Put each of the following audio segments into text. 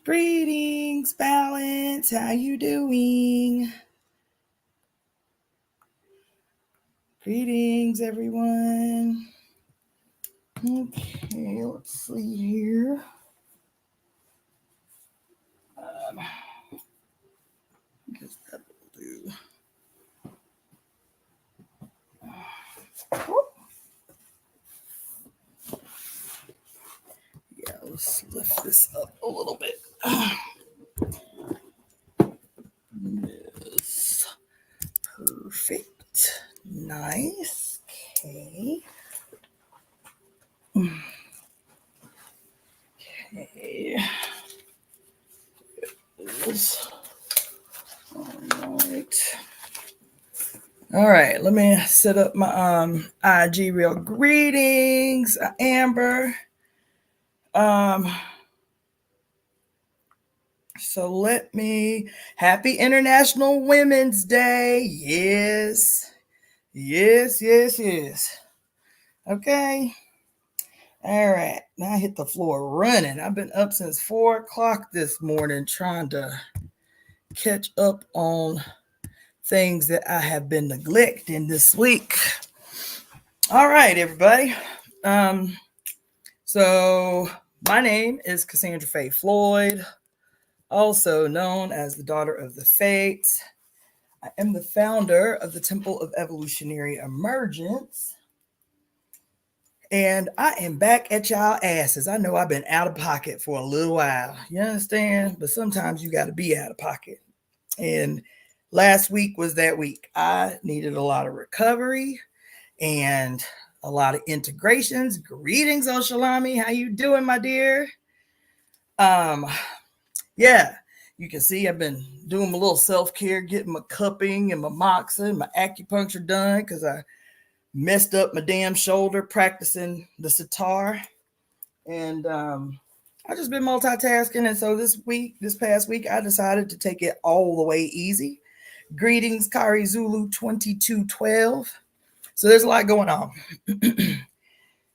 Greetings, Balance. How you doing? Greetings, everyone. Okay, let's see here. I guess that will do. Yeah, let's lift this up a little bit. Yes. Perfect. Nice. Okay. Okay. All right, let me set up my IG real. Greetings, Amber. So let me, happy International Women's Day. Yes. Okay. All right. Now I hit the floor running. I've been up since 4 o'clock this morning trying to catch up on things that I have been neglecting this week. All right, everybody. So my name is Cassandra Floyd, also known as the Daughter of the Fates. I am the founder of the Temple of Evolutionary Emergence. And I am back at y'all asses. I know I've been out of pocket for a little while. You understand? But sometimes you got to be out of pocket. And last week was that week. I needed a lot of recovery and a lot of integrations. Greetings, Oshalami. How you doing, my dear? Yeah, you can see I've been doing my little self-care, getting my cupping and my moxa and my acupuncture done because I messed up my damn shoulder practicing the sitar. And I've just been multitasking. And so this past week, I decided to take it all the way easy. Greetings, Kari Zulu 2212. So there's a lot going on.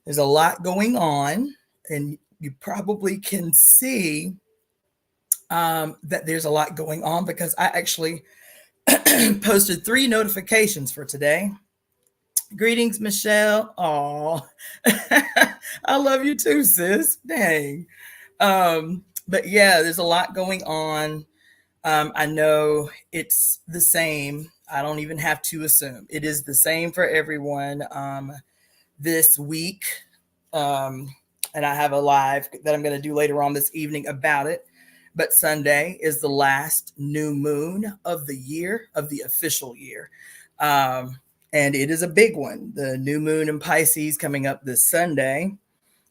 There's a lot going on. And you probably can see that there's a lot going on because I actually posted 3 notifications for today. Greetings, Michelle. Oh, I love you too, sis. Dang. But yeah, there's a lot going on. I know it's the same. I don't even have to assume. It is the same for everyone this week. And I have a live that I'm going to do later on this evening about it. But Sunday is the last new moon of the year, of the official year. And it is a big one. The new moon in Pisces coming up this Sunday.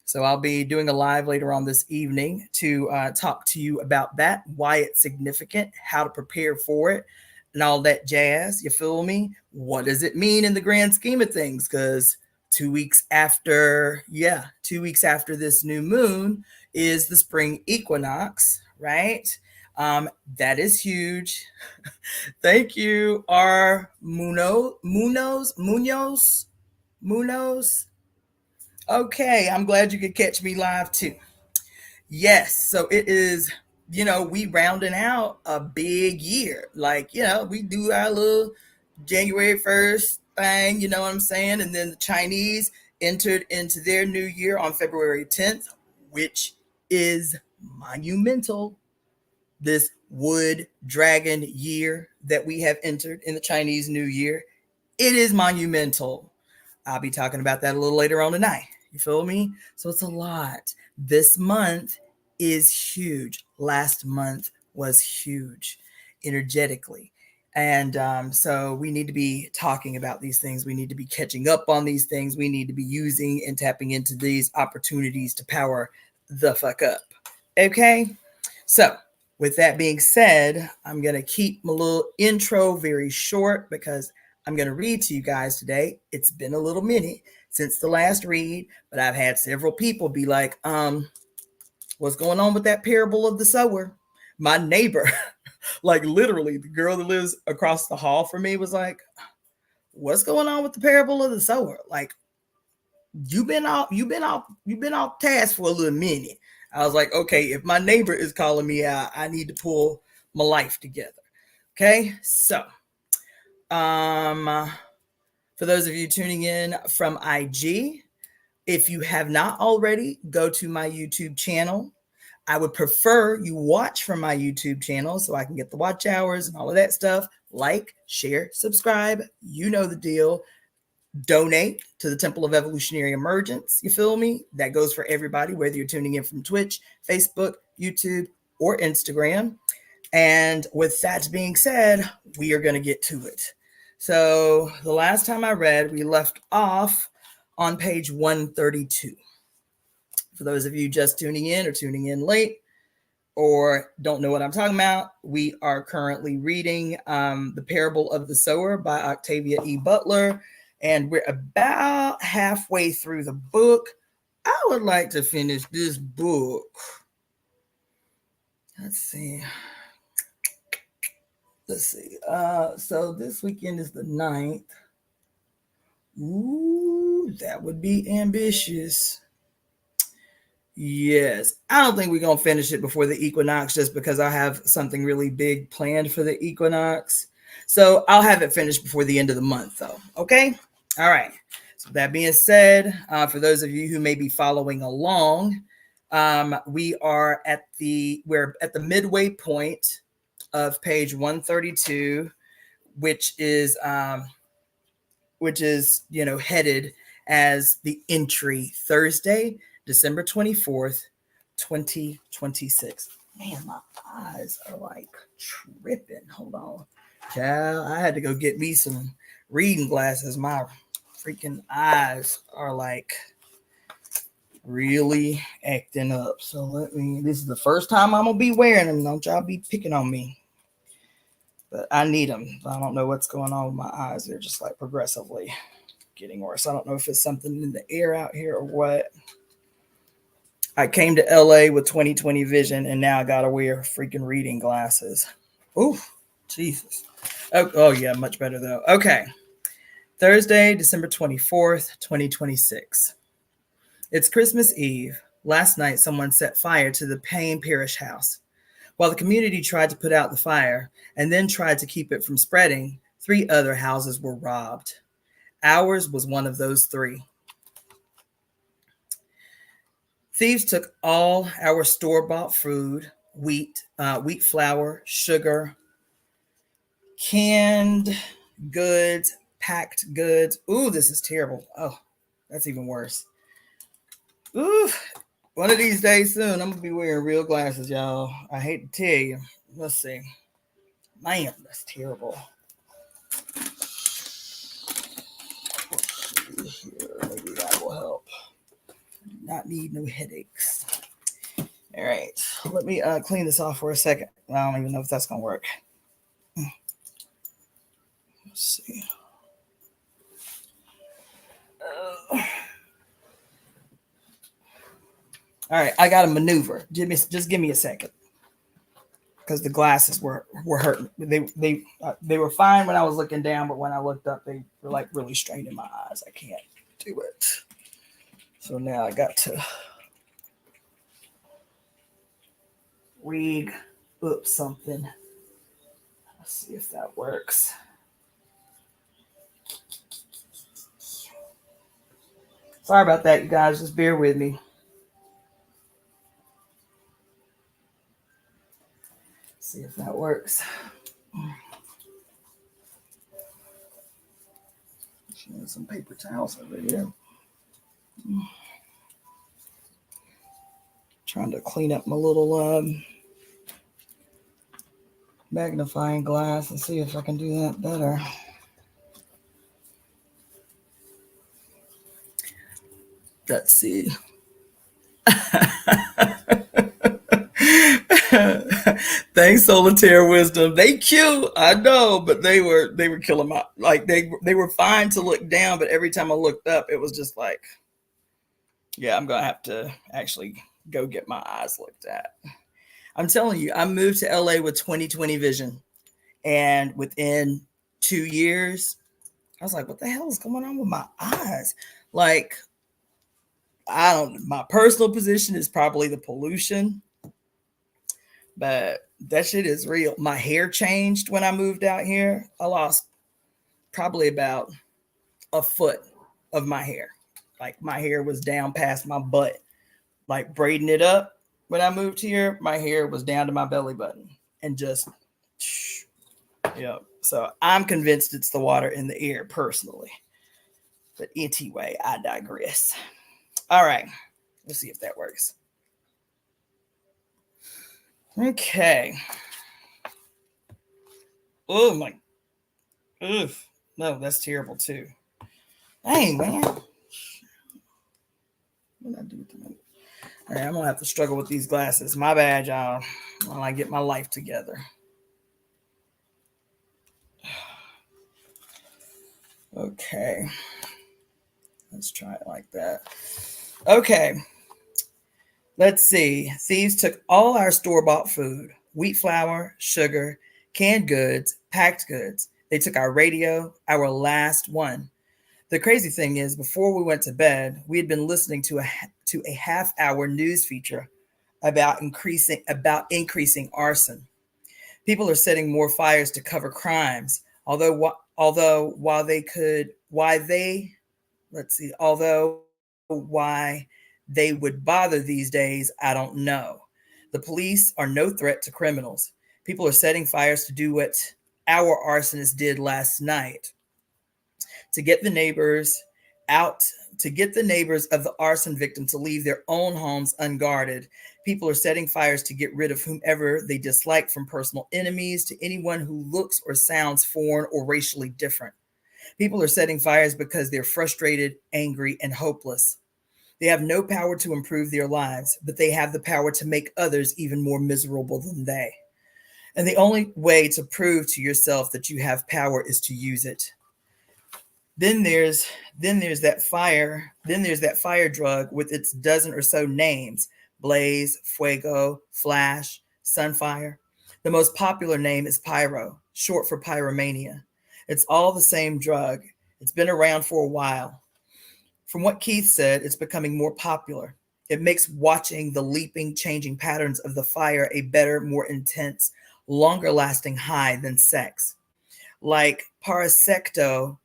So I'll be doing a live later on this evening to talk to you about that, why it's significant, how to prepare for it, and all that jazz. You feel me? What does it mean in the grand scheme of things? Because 2 weeks after this new moon is the spring equinox, right? That is huge. Thank you, R. Munoz. Okay, I'm glad you could catch me live too. Yes, so it is, we rounding out a big year. Like, we do our little January 1st thing, you know what I'm saying? And then the Chinese entered into their new year on February 10th, which is monumental. This wood dragon year that we have entered in the Chinese New Year, it is monumental. I'll be talking about that a little later on tonight. You feel me? So it's a lot. This month is huge. Last month was huge energetically. And so we need to be talking about these things. We need to be catching up on these things. We need to be using and tapping into these opportunities to power the fuck up. Okay? So with that being said, I'm going to keep my little intro very short because I'm going to read to you guys today. It's been a little minute since the last read, but I've had several people be like, what's going on with that parable of the sower? My neighbor, like literally the girl that lives across the hall from me was like, what's going on with the parable of the sower? Like, you've been off task for a little minute. I was like, okay, if my neighbor is calling me out, I need to pull my life together. Okay, so for those of you tuning in from IG, if you have not already, go to my YouTube channel. I would prefer you watch from my YouTube channel so I can get the watch hours and all of that stuff. Like, share, subscribe. You know the deal. Donate to the Temple of Evolutionary Emergence. You feel me? That goes for everybody, whether you're tuning in from Twitch, Facebook, YouTube, or Instagram. And with that being said, we are going to get to it. So the last time I read, we left off on page 132. For those of you just tuning in or tuning in late or don't know what I'm talking about, we are currently reading The Parable of the Sower by Octavia E. Butler, and we're about halfway through the book. I would like to finish this book. Let's see. So this weekend is the 9th. Ooh, that would be ambitious. Yes, I don't think we're going to finish it before the equinox just because I have something really big planned for the equinox. So I'll have it finished before the end of the month, though. Okay? All right. So that being said, for those of you who may be following along, we're at the midway point of page 132, which is headed as the entry Thursday, December 24th, 2026. Man, my eyes are like tripping. Hold on. Child, I had to go get me some reading glasses. My freaking eyes are like really acting up. So this is the first time I'm going to be wearing them. Don't y'all be picking on me. But I need them. I don't know what's going on with my eyes. They're just like progressively getting worse. I don't know if it's something in the air out here or what. I came to LA with 20/20 vision, and now I got to wear freaking reading glasses. Ooh, Jesus. Oh, yeah, much better though. Okay. Thursday, December 24th, 2026. It's Christmas Eve. Last night, someone set fire to the Payne Parish house. While the community tried to put out the fire and then tried to keep it from spreading, 3 other houses were robbed. Ours was one of those 3. Thieves took all our store-bought food, wheat flour, sugar, canned goods, packed goods. Ooh, this is terrible. Oh, that's even worse. Ooh, one of these days soon, I'm going to be wearing real glasses, y'all. I hate to tell you. Let's see. Man, that's terrible. Let's see here. Maybe that will help. Not need no headaches. All right. Let me clean this off for a second. I don't even know if that's going to work. Let's see. All right. I got a maneuver. Just give me a second. Because the glasses were hurting. They were fine when I was looking down, but when I looked up, they were like really straining my eyes. I can't do it. So now I got to rig up something. Let's see if that works. Sorry about that, you guys. Just bear with me. See if that works. Some paper towels over here. Trying to clean up my little magnifying glass and see if I can do that better. Let's see. Thanks, Solitaire Wisdom. They cute, I know, but they were killing my, like they were fine to look down, but every time I looked up, it was just like, yeah, I'm gonna have to actually go get my eyes looked at. I'm telling you, I moved to LA with 20/20 vision, and within 2 years, I was like, what the hell is going on with my eyes? Like, my personal position is probably the pollution, but that shit is real. My hair changed when I moved out here. I lost probably about a foot of my hair. Like my hair was down past my butt. Like braiding it up when I moved here, my hair was down to my belly button and just, yeah. So I'm convinced it's the water in the air personally. But anyway, I digress. All right. Let's see if that works. Okay. Oh my. Oof. No, that's terrible too. Dang, man. What did I do with them? All right, I'm going to have to struggle with these glasses. My bad, y'all. While I get my life together. Okay. Let's try it like that. Okay. Let's see. Thieves took all our store-bought food, wheat flour, sugar, canned goods, packed goods. They took our radio, our last one. The crazy thing is, before we went to bed, we had been listening to a half-hour news feature about increasing arson. People are setting more fires to cover crimes. Although why they would bother these days, I don't know. The police are no threat to criminals. People are setting fires to do what our arsonist did last night. To get the neighbors of the arson victim to leave their own homes unguarded. People are setting fires to get rid of whomever they dislike, from personal enemies to anyone who looks or sounds foreign or racially different. People are setting fires because they're frustrated, angry, and hopeless. They have no power to improve their lives, but they have the power to make others even more miserable than they. And the only way to prove to yourself that you have power is to use it. Then there's that fire drug with its dozen or so names: blaze, fuego, flash, sunfire. The most popular name is pyro, short for pyromania. It's all the same drug. It's been around for a while. From what Keith said, it's becoming more popular. It makes watching the leaping, changing patterns of the fire a better, more intense, longer lasting high than sex. Like Parasecto,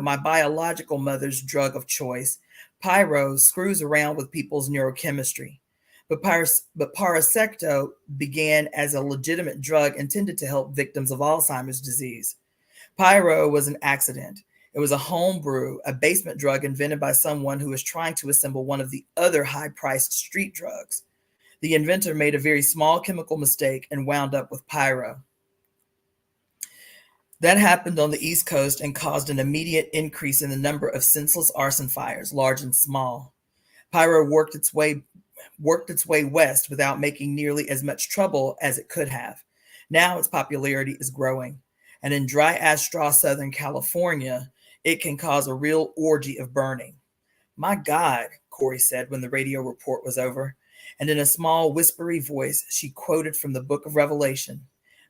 my biological mother's drug of choice, pyro screws around with people's neurochemistry. But Parasecto began as a legitimate drug intended to help victims of Alzheimer's disease. Pyro was an accident. It was a home brew, a basement drug invented by someone who was trying to assemble one of the other high-priced street drugs. The inventor made a very small chemical mistake and wound up with pyro. That happened on the East Coast and caused an immediate increase in the number of senseless arson fires, large and small. Pyro worked its way west without making nearly as much trouble as it could have. Now its popularity is growing, and in dry as straw Southern California, it can cause a real orgy of burning. My God, Corey said when the radio report was over, and in a small whispery voice, she quoted from the book of Revelation.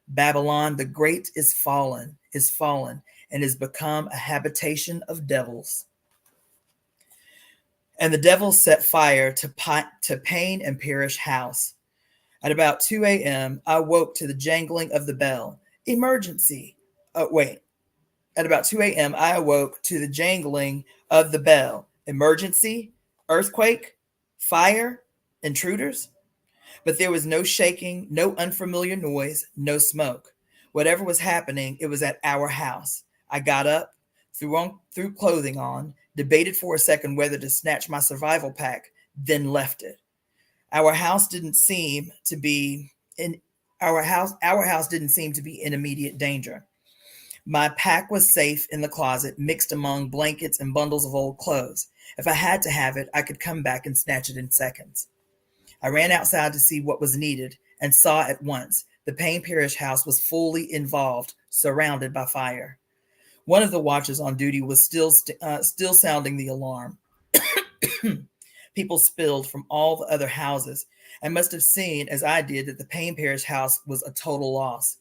Babylon the Great is fallen, and is become a habitation of devils. And the devils set fire to Pain and Perish House. At about 2 a.m., I woke to the jangling of the bell. Emergency. At about 2 a.m., I awoke to the jangling of the bell. Emergency? Earthquake? Fire? Intruders? But there was no shaking, no unfamiliar noise, no smoke. Whatever was happening, it was at our house. I got up, threw clothing on, debated for a second whether to snatch my survival pack, then left it. Our house didn't seem to be in immediate danger. My pack was safe in the closet, mixed among blankets and bundles of old clothes. If I had to have it, I could come back and snatch it in seconds. I ran outside to see what was needed and saw at once the Payne Parish house was fully involved, surrounded by fire. One of the watchers on duty was still sounding the alarm. People spilled from all the other houses and must have seen, as I did, that the Payne Parish house was a total loss.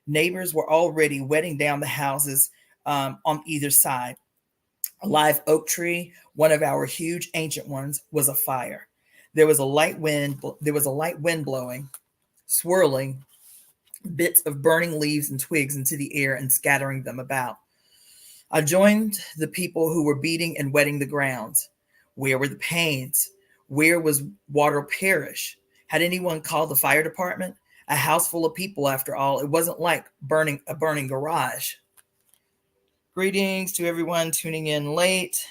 Neighbors were already wetting down the houses on either side. A live oak tree, one of our huge ancient ones, was afire. There was a light wind. There was a light wind blowing, swirling bits of burning leaves and twigs into the air and scattering them about. I joined the people who were beating and wetting the grounds. Where were the pains? Where was Water Parish? Had anyone called the fire department? A house full of people, after all. It wasn't like a burning garage. Greetings to everyone tuning in late.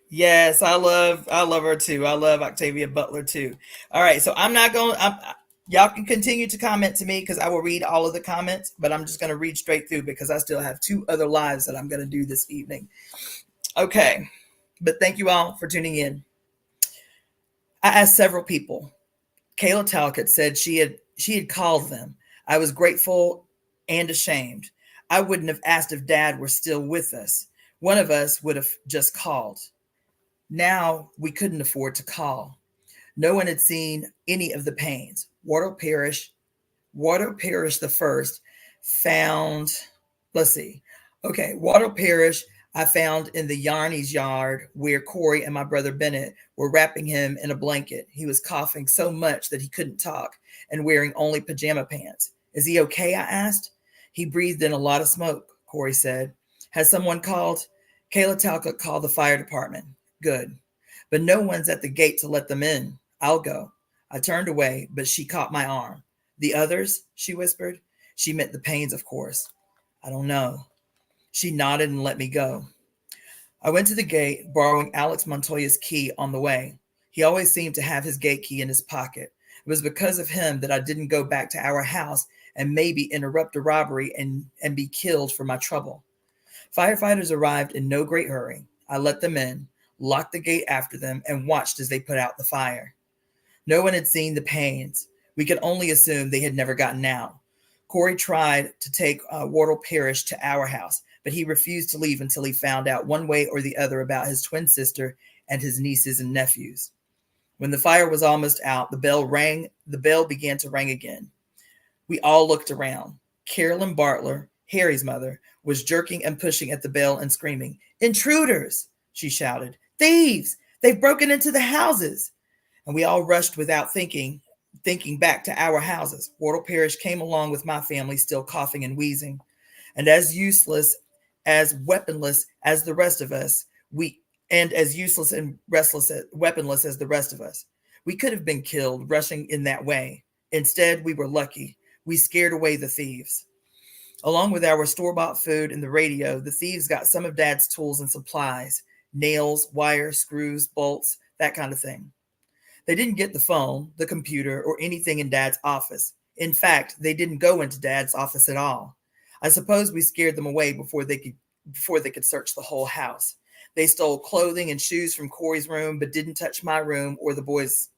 Yes, I love her too. I love Octavia Butler too. All right, so y'all can continue to comment to me because I will read all of the comments, but I'm just going to read straight through because I still have 2 other lives that I'm going to do this evening. Okay, but thank you all for tuning in. I asked several people. Kayla Talcott said she had called them. I was grateful and ashamed. I wouldn't have asked if Dad were still with us. One of us would have just called. Now we couldn't afford to call. No one had seen any of the pains. Water Parish the first found, let's see. Okay, Water Parish I found in the Yarney's yard where Corey and my brother Bennett were wrapping him in a blanket. He was coughing so much that he couldn't talk and wearing only pajama pants. Is he okay? I asked. He breathed in a lot of smoke, Corey said. Has someone called? Kayla Talcott called the fire department. Good. But no one's at the gate to let them in. I'll go. I turned away, but she caught my arm. The others, she whispered. She meant the pains, of course. I don't know. She nodded and let me go. I went to the gate, borrowing Alex Montoya's key on the way. He always seemed to have his gate key in his pocket. It was because of him that I didn't go back to our house and maybe interrupt a robbery and be killed for my trouble. Firefighters arrived in no great hurry. I let them in, locked the gate after them, and watched as they put out the fire. No one had seen the pains. We could only assume they had never gotten out. Corey tried to take Wardle Parish to our house, but he refused to leave until he found out one way or the other about his twin sister and his nieces and nephews. When the fire was almost out, the bell began to ring again. We all looked around. Carolyn Butler, Harry's mother, was jerking and pushing at the bell and screaming, "Intruders!" she shouted. "Thieves! They've broken into the houses!" And we all rushed without thinking back to our houses. Wardle Parish came along with my family, still coughing and wheezing. And as useless, as weaponless as the rest of us, as useless and weaponless as the rest of us. We could have been killed rushing in that way. Instead, we were lucky. We scared away the thieves. Along with our store-bought food and the radio, the thieves got some of Dad's tools and supplies, nails, wire, screws, bolts, that kind of thing. They didn't get the phone, the computer, or anything in Dad's office. In fact, they didn't go into Dad's office at all. I suppose we scared them away before they could search the whole house. They stole clothing and shoes from Corey's room, but didn't touch my room or the boys'.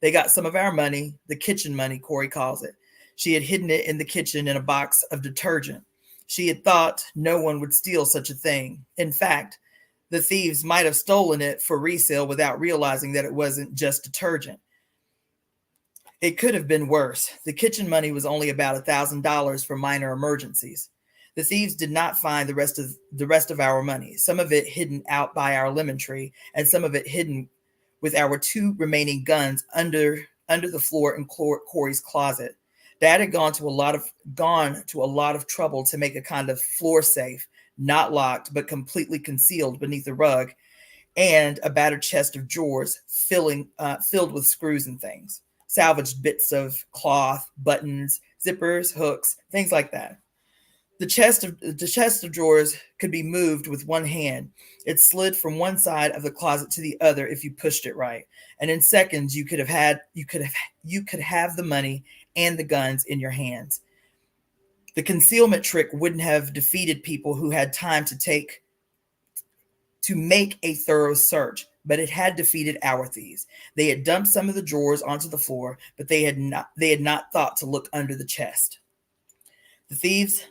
They got some of our money, the kitchen money, Corey calls it. She had hidden it in the kitchen in a box of detergent. She had thought no one would steal such a thing. In fact, the thieves might have stolen it for resale without realizing that it wasn't just detergent. It could have been worse. The kitchen money was only about $1,000 for minor emergencies. The thieves did not find the rest of our money, some of it hidden out by our lemon tree, and some of it hidden with our 2 remaining guns under the floor in Corey's closet. Dad had gone to a lot of trouble to make a kind of floor safe, not locked, but completely concealed beneath a rug, and a battered chest of drawers filled with screws and things, salvaged bits of cloth, buttons, zippers, hooks, things like that. The chest of drawers could be moved with one hand. It slid from one side of the closet to the other if you pushed it right, and in seconds you could have the money and the guns in your hands. The concealment trick wouldn't have defeated people who had time to make a thorough search, but it had defeated our thieves. They had dumped some of the drawers onto the floor, but they had not thought to look under the chest. The thieves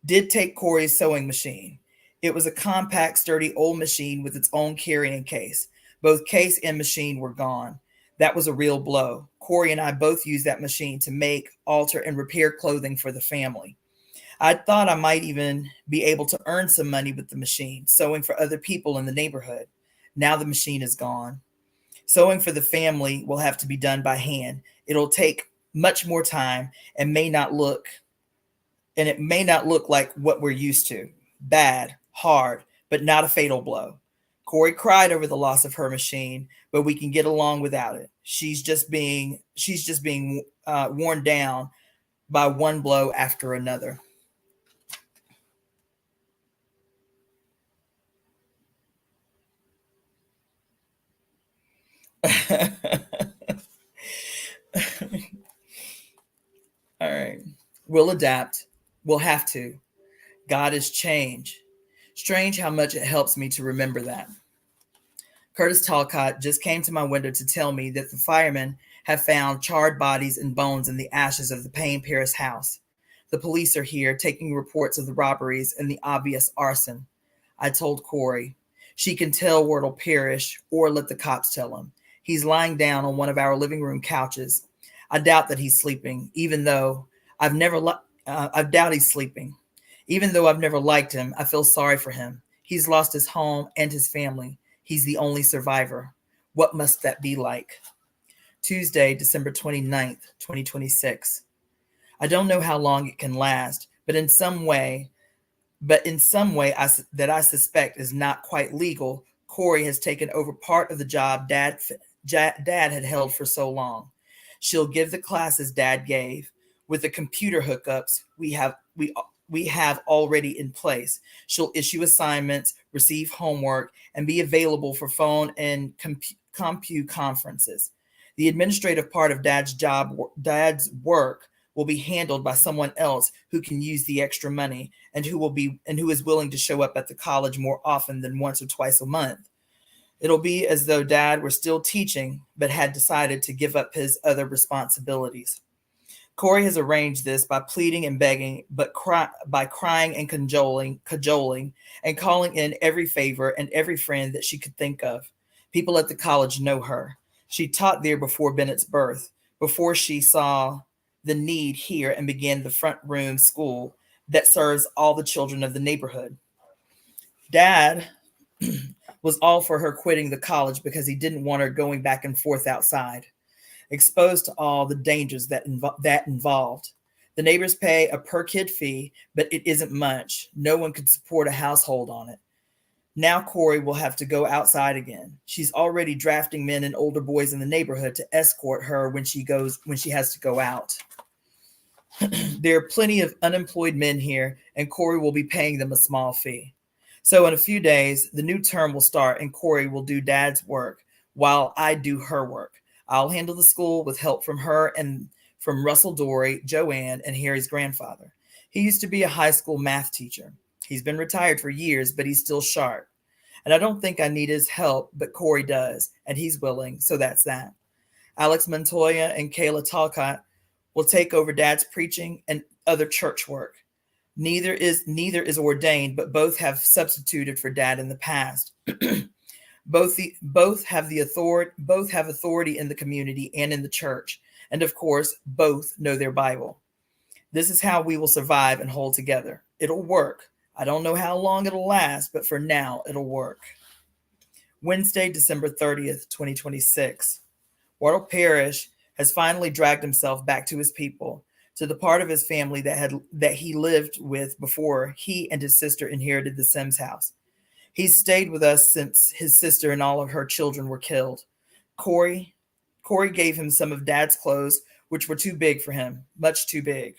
did take Corey's sewing machine. It was a compact, sturdy old machine with its own carrying case. Both case and machine were gone. That was a real blow. Corey and I both used that machine to make, alter, and repair clothing for the family. I thought I might even be able to earn some money with the machine, sewing for other people in the neighborhood. Now the machine is gone. Sewing for the family will have to be done by hand. It'll take much more time and it may not look like what we're used to. Bad, hard, but not a fatal blow. Corey cried over the loss of her machine, but we can get along without it. She's just being worn down by one blow after another. All right. We'll adapt. We'll have to. God is change. Strange how much it helps me to remember that. Curtis Talcott just came to my window to tell me that the firemen have found charred bodies and bones in the ashes of the Payne Paris house. The police are here taking reports of the robberies and the obvious arson. I told Corey. She can tell word'll perish or let the cops tell him. He's lying down on one of our living room couches. I doubt that he's sleeping, even though I doubt he's sleeping. Even though I've never liked him, I feel sorry for him. He's lost his home and his family. He's the only survivor. What must that be like? Tuesday, December 29th, 2026. I don't know how long it can last, but in some way that I suspect is not quite legal, Corey has taken over part of the job Dad had held for so long. She'll give the classes Dad gave. With the computer hookups we have already in place. She'll issue assignments, receive homework, and be available for phone and compute conferences. The administrative part of Dad's work will be handled by someone else who can use the extra money and who is willing to show up at the college more often than once or twice a month. It'll be as though Dad were still teaching, but had decided to give up his other responsibilities. Corey has arranged this by pleading and begging, but by crying and cajoling, and calling in every favor and every friend that she could think of. People at the college know her. She taught there before Bennett's birth, before she saw the need here and began the front room school that serves all the children of the neighborhood. Dad was all for her quitting the college because he didn't want her going back and forth outside, exposed to all the dangers that involved. The neighbors pay a per kid fee, but it isn't much. No one could support a household on it. Now Corey will have to go outside again. She's already drafting men and older boys in the neighborhood to escort her when she has to go out. There are plenty of unemployed men here, and Corey will be paying them a small fee. So in a few days, the new term will start, and Corey will do Dad's work while I do her work. I'll handle the school with help from her and from Russell Dory, Joanne, and Harry's grandfather. He used to be a high school math teacher. He's been retired for years, but he's still sharp. And I don't think I need his help, but Corey does, and he's willing, so that's that. Alex Montoya and Kayla Talcott will take over Dad's preaching and other church work. Neither is ordained, but both have substituted for Dad in the past. Both have authority in the community and in the church, and of course, both know their Bible. This is how we will survive and hold together. It'll work. I don't know how long it'll last, but for now, it'll work. Wednesday, December 30th, 2026. Wardle Parrish has finally dragged himself back to his people, to the part of his family that he lived with before he and his sister inherited the Sims house. He's stayed with us since his sister and all of her children were killed. Corey gave him some of Dad's clothes, which were too big for him, much too big.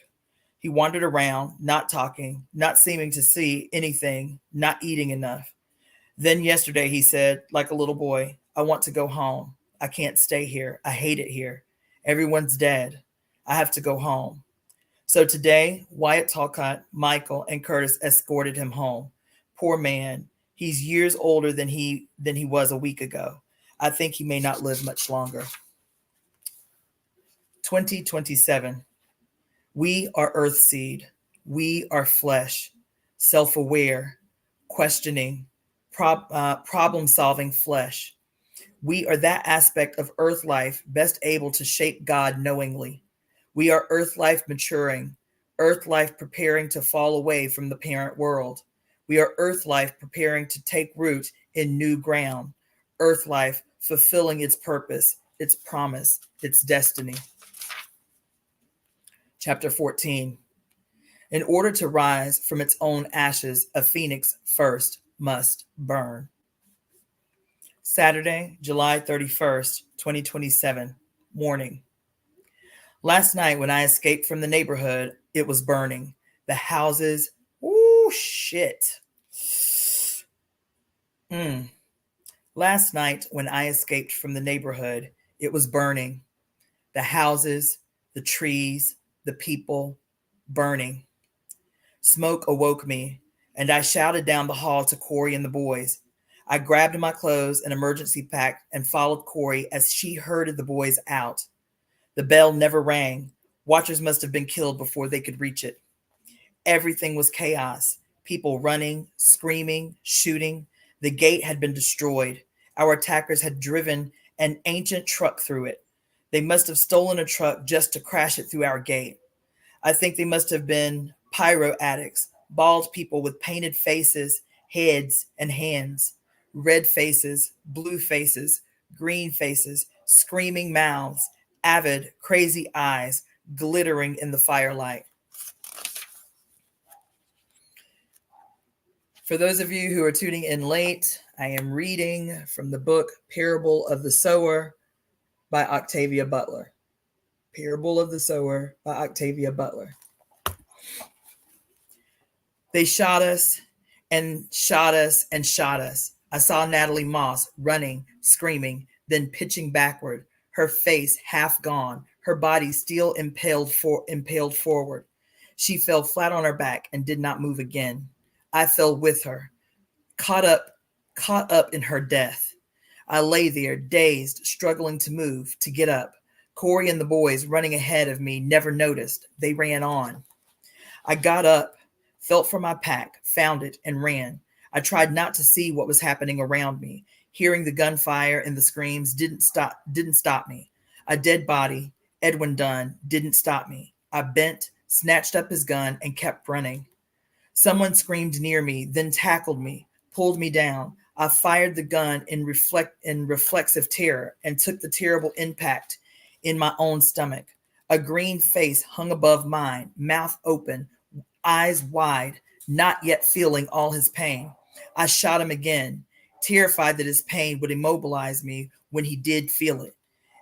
He wandered around, not talking, not seeming to see anything, not eating enough. Then yesterday he said, like a little boy, I want to go home. I can't stay here. I hate it here. Everyone's dead. I have to go home. So today, Wyatt Talcott, Michael, and Curtis escorted him home. Poor man. He's years older than he was a week ago. I think he may not live much longer. 2027. We are earthseed. We are flesh, self-aware, questioning, problem-solving flesh. We are that aspect of earth life best able to shape God knowingly. We are earth life maturing, Earth life preparing to fall away from the parent world. We are Earth life preparing to take root in new ground. Earth life fulfilling its purpose, its promise, its destiny. Chapter 14. In order to rise from its own ashes, a phoenix first must burn. Saturday, July 31st, 2027, morning. Last night when I escaped from the neighborhood, it was burning. The houses, shit. Last night when I escaped from the neighborhood, it was burning. The houses, the trees, the people, burning. Smoke awoke me, and I shouted down the hall to Corey and the boys. I grabbed my clothes and emergency pack and followed Corey as she herded the boys out. The bell never rang. Watchers must have been killed before they could reach it. Everything was chaos. People running, screaming, shooting. The gate had been destroyed. Our attackers had driven an ancient truck through it. They must have stolen a truck just to crash it through our gate. I think they must have been pyro addicts, bald people with painted faces, heads, and hands, red faces, blue faces, green faces, screaming mouths, avid, crazy eyes glittering in the firelight. For those of you who are tuning in late, I am reading from the book Parable of the Sower by Octavia Butler. Parable of the Sower by Octavia Butler. They shot us and shot us and shot us. I saw Natalie Moss running, screaming, then pitching backward, her face half gone, her body still impaled forward. She fell flat on her back and did not move again. I fell with her, caught up in her death. I lay there, dazed, struggling to move, to get up. Corey and the boys running ahead of me never noticed. They ran on. I got up, felt for my pack, found it, and ran. I tried not to see what was happening around me. Hearing the gunfire and the screams didn't stop me. A dead body, Edwin Dunn, didn't stop me. I bent, snatched up his gun, and kept running. Someone screamed near me, then tackled me, pulled me down. I fired the gun in reflexive terror and took the terrible impact in my own stomach. A green face hung above mine, mouth open, eyes wide, not yet feeling all his pain. I shot him again, terrified that his pain would immobilize me when he did feel it.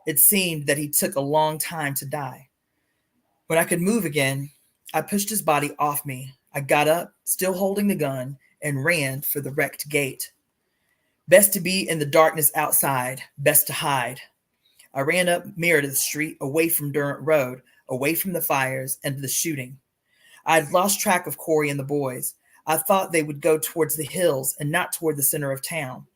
It seemed that he took a long time to die. When I could move again, I pushed his body off me. I got up, still holding the gun, and ran for the wrecked gate. Best to be in the darkness outside, best to hide. I ran up Meredith Street, away from Durant Road, away from the fires and the shooting. I had lost track of Corey and the boys. I thought they would go towards the hills and not toward the center of town.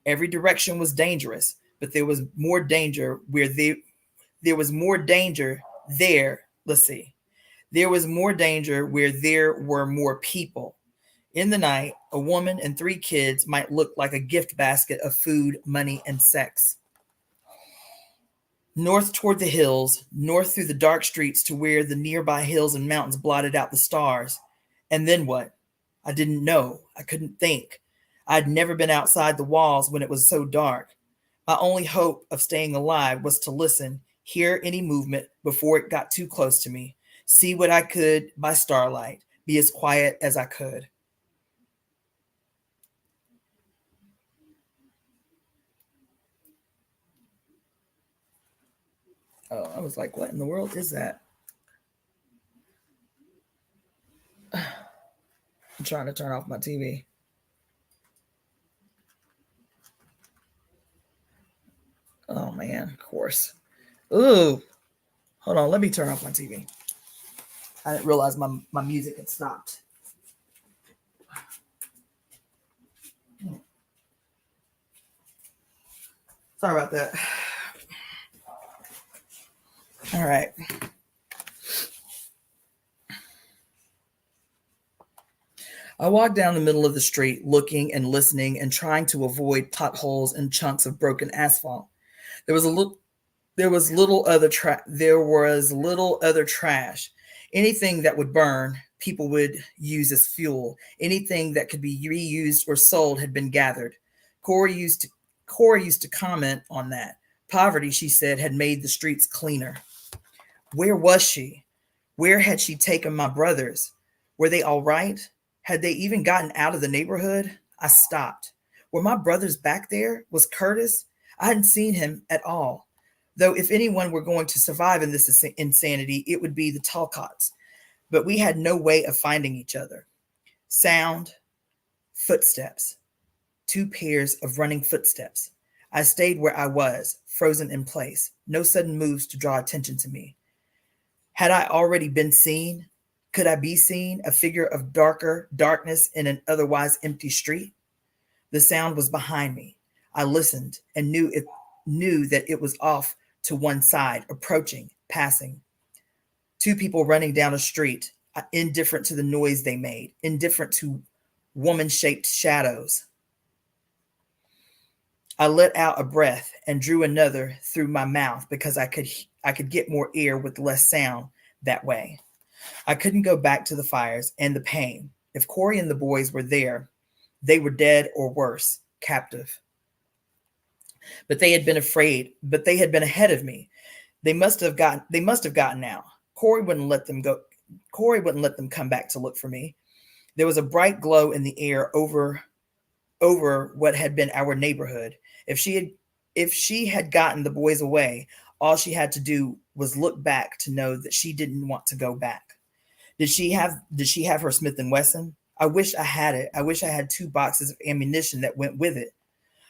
Every direction was dangerous, but there was more danger where there was more danger there. Let's see. There was more danger where there were more people. In the night, a woman and 3 kids might look like a gift basket of food, money, and sex. North toward the hills, north through the dark streets to where the nearby hills and mountains blotted out the stars. And then what? I didn't know. I couldn't think. I'd never been outside the walls when it was so dark. My only hope of staying alive was to listen, hear any movement before it got too close to me, see what I could by starlight, be as quiet as I could. Oh, I was like, what in the world is that? I'm trying to turn off my TV. Oh, man, of course. Ooh. Hold on, let me turn off my TV. I didn't realize my music had stopped. Sorry about that. All right. I walked down the middle of the street, looking and listening and trying to avoid potholes and chunks of broken asphalt. There was little other trash. Anything that would burn, people would use as fuel. Anything that could be reused or sold had been gathered. Corey used to Corey used to comment on that. Poverty, she said, had made the streets cleaner. Where was she? Where had she taken my brothers? Were they all right? Had they even gotten out of the neighborhood? I stopped. Were my brothers back there? Was Curtis? I hadn't seen him at all. Though if anyone were going to survive in this insanity, it would be the Talcotts. But we had no way of finding each other. Sound, footsteps, 2 pairs of running footsteps. I stayed where I was, frozen in place, no sudden moves to draw attention to me. Had I already been seen? Could I be seen, a figure of darkness in an otherwise empty street? The sound was behind me. I listened and knew that it was off to one side, approaching, passing. 2 people running down a street, indifferent to the noise they made, indifferent to woman-shaped shadows. I let out a breath and drew another through my mouth because I could get more air with less sound that way. I couldn't go back to the fires and the pain. If Corey and the boys were there, they were dead or worse, captive. But they had been afraid, but they had been ahead of me. They must have gotten out. Corey wouldn't let them go. Corey wouldn't let them come back to look for me. There was a bright glow in the air over what had been our neighborhood. If she had gotten the boys away, all she had to do was look back to know that she didn't want to go back. Did she have her Smith & Wesson? I wish I had it. I wish I had 2 boxes of ammunition that went with it.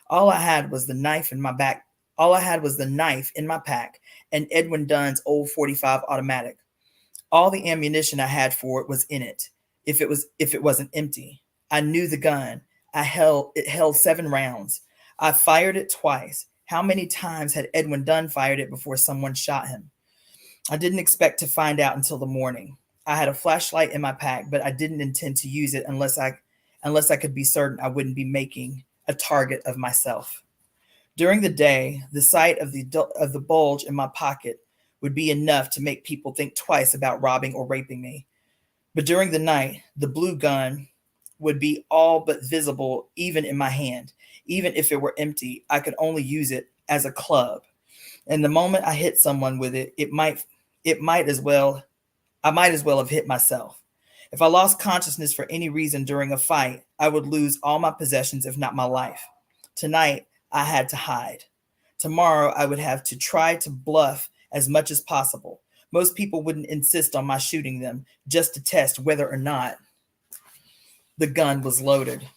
All I had was the knife in my back. All I had was the knife in my pack and Edwin Dunn's old .45 automatic. All the ammunition I had for it was in it. If it wasn't empty, I knew the gun. It held 7 rounds. I fired it twice. How many times had Edwin Dunn fired it before someone shot him? I didn't expect to find out until the morning. I had a flashlight in my pack, but I didn't intend to use it unless I could be certain I wouldn't be making a target of myself. During the day, the sight of the bulge in my pocket would be enough to make people think twice about robbing or raping me. But during the night, the blue gun would be all but visible even in my hand. Even if it were empty, I could only use it as a club. And the moment I hit someone with it, I might as well have hit myself. If I lost consciousness for any reason during a fight, I would lose all my possessions, if not my life. Tonight, I had to hide. Tomorrow, I would have to try to bluff as much as possible. Most people wouldn't insist on my shooting them just to test whether or not the gun was loaded.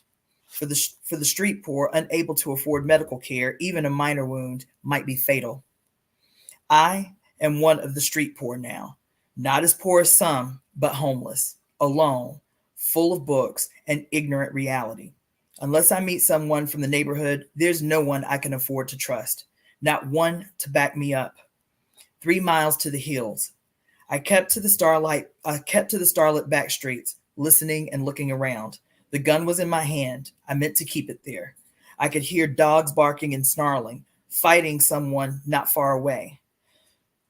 For the street poor, unable to afford medical care, even a minor wound might be fatal. I am one of the street poor now. Not as poor as some, but homeless, alone, full of books and ignorant reality. Unless I meet someone from the neighborhood, there's no one I can afford to trust. Not one to back me up. 3 miles to the hills. I kept to the starlit back streets, listening and looking around. The gun was in my hand. I meant to keep it there. I could hear dogs barking and snarling, fighting someone not far away.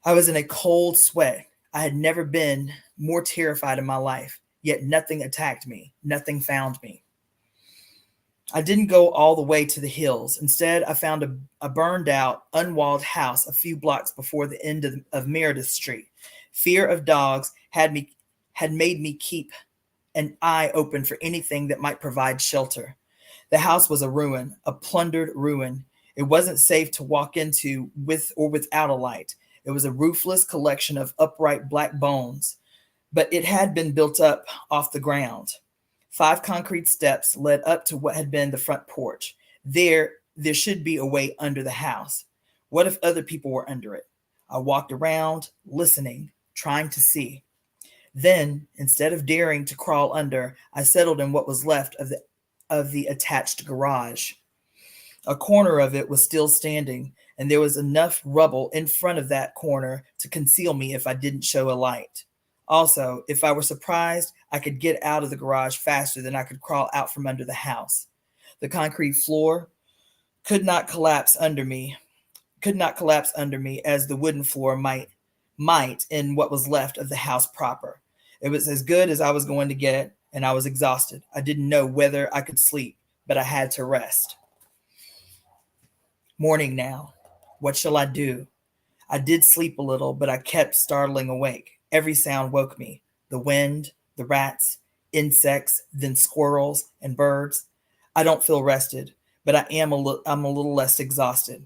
I was in a cold sweat. I had never been more terrified in my life, yet nothing attacked me. Nothing found me. I didn't go all the way to the hills. Instead, I found a burned out, unwalled house a few blocks before the end of Meredith Street. Fear of dogs had made me keep an eye open for anything that might provide shelter. The house was a ruin, a plundered ruin. It wasn't safe to walk into with or without a light. It was a roofless collection of upright black bones, but it had been built up off the ground. 5 concrete steps led up to what had been the front porch. There should be a way under the house. What if other people were under it? I walked around, listening, trying to see. Then, instead of daring to crawl under, I settled in what was left of the attached garage. A corner of it was still standing, and there was enough rubble in front of that corner to conceal me if I didn't show a light. Also, if I were surprised, I could get out of the garage faster than I could crawl out from under the house. The concrete floor could not collapse under me as the wooden floor might might in what was left of the house proper. It was as good as I was going to get, and I was exhausted. I didn't know whether I could sleep, but I had to rest. Morning now. What shall I do? I did sleep a little, but I kept startling awake. Every sound woke me. The wind, the rats, insects, then squirrels and birds. I don't feel rested, but I'm a little less exhausted.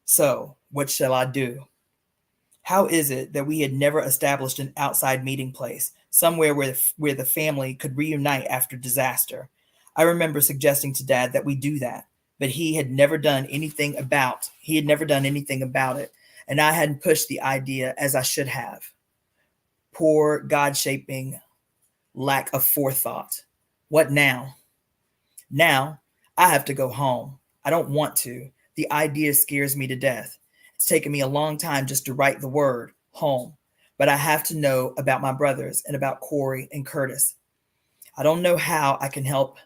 So, what shall I do? How is it that we had never established an outside meeting place, somewhere where the family could reunite after disaster? I remember suggesting to Dad that we do that, but he had never done anything about it, and I hadn't pushed the idea as I should have. Poor God-shaping lack of forethought. What now? Now, I have to go home. I don't want to. The idea scares me to death. It's taken me a long time just to write the word, home. But I have to know about my brothers and about Corey and Curtis. I don't know how I can help.